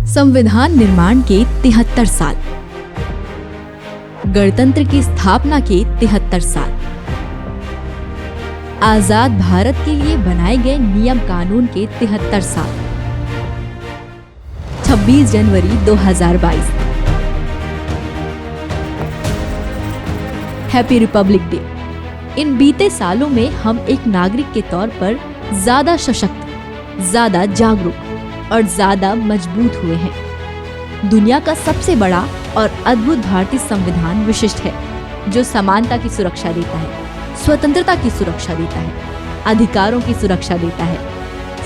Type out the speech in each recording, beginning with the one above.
संविधान निर्माण के 73 साल, गणतंत्र की स्थापना के 73 साल, आजाद भारत के लिए बनाए गए नियम कानून के 73 साल, 26 जनवरी 2022, हैप्पी रिपब्लिक डे। इन बीते सालों में हम एक नागरिक के तौर पर ज्यादा सशक्त, ज्यादा जागरूक और ज्यादा मजबूत हुए हैं। दुनिया का सबसे बड़ा और अद्भुत भारतीय संविधान विशिष्ट है, जो समानता की सुरक्षा देता है, स्वतंत्रता की सुरक्षा देता है, अधिकारों की सुरक्षा देता है।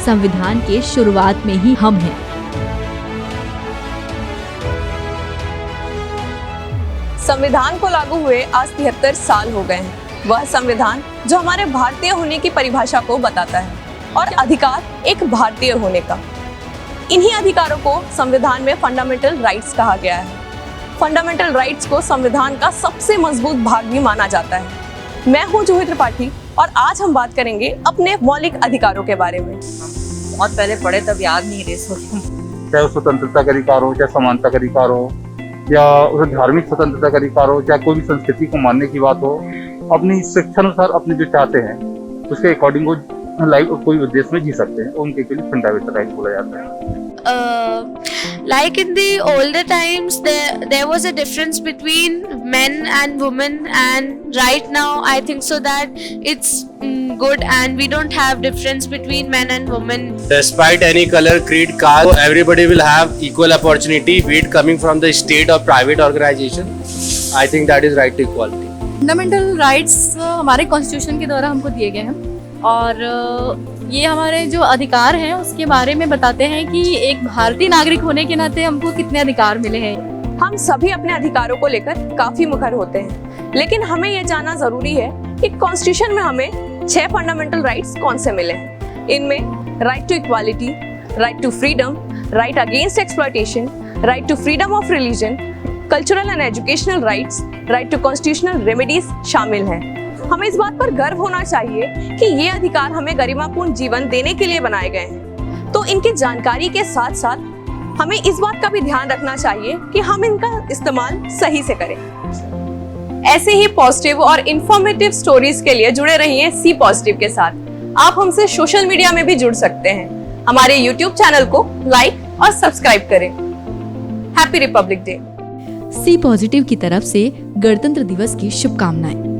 संविधान के शुरुआत में ही हम हैं। संविधान को लागू हुए आज 73 साल हो गए हैं। वह संविधान जो हमारे भारतीय होने की परिभाषा को बताता है और अधिकार एक भारतीय होने का। इन्हीं अधिकारों को संविधान में फंडामेंटल राइट्स कहा गया है। फंडामेंटल राइट्स को संविधान का सबसे मजबूत भाग भी माना जाता है। मैं हूं जूही त्रिपाठी और आज हम बात करेंगे अपने मौलिक अधिकारों के बारे में। बहुत पहले पढ़े तब याद नहीं रहे चाहे स्वतंत्रता का अधिकार हो, चाहे समानता का अधिकार हो, या उसे धार्मिक स्वतंत्रता का अधिकार हो, चाहे कोई भी संस्कृति को मानने की बात हो, अपनी शिक्षा अनुसार अपने जो चाहते हैं उसके अकॉर्डिंग वो लाइफ कोई उद्देश्य में जी सकते हैं। उनके लिए फंडामेंटल राइट बोला जाता है। Like in the older times, there was a difference between men and women, and right now I think so that it's good, and we don't have difference between men and women. Despite any color, creed, caste, everybody will have equal opportunity, be it coming from the state or private organization. I think that is right to equality. Fundamental rights हमारे constitution के द्वारा हमको दिए गए हैं और ये हमारे जो अधिकार हैं उसके बारे में बताते हैं कि एक भारतीय नागरिक होने के नाते हमको कितने अधिकार मिले हैं। हम सभी अपने अधिकारों को लेकर काफी मुखर होते हैं, लेकिन हमें यह जानना जरूरी है कि कॉन्स्टिट्यूशन में हमें 6 फंडामेंटल राइट्स कौन से मिले हैं। इनमें right to equality, right to freedom, right against exploitation, right to freedom of religion, cultural and educational rights, right to constitutional remedies शामिल हैं। हमें इस बात पर गर्व होना चाहिए कि ये अधिकार हमें गरिमापूर्ण जीवन देने के लिए बनाए गए हैं। तो इनकी जानकारी के साथ साथ हमें इस बात का भी ध्यान रखना चाहिए कि हम इनका इस्तेमाल सही से करें। ऐसे ही पॉजिटिव और इंफॉर्मेटिव स्टोरीज के लिए जुड़े रहिए सी पॉजिटिव के साथ। आप हमसे सोशल मीडिया में भी जुड़ सकते हैं। हमारे यूट्यूब चैनल को लाइक और सब्सक्राइब करें। Happy republic day. C positive की तरफ से गणतंत्र दिवस की शुभकामनाएं।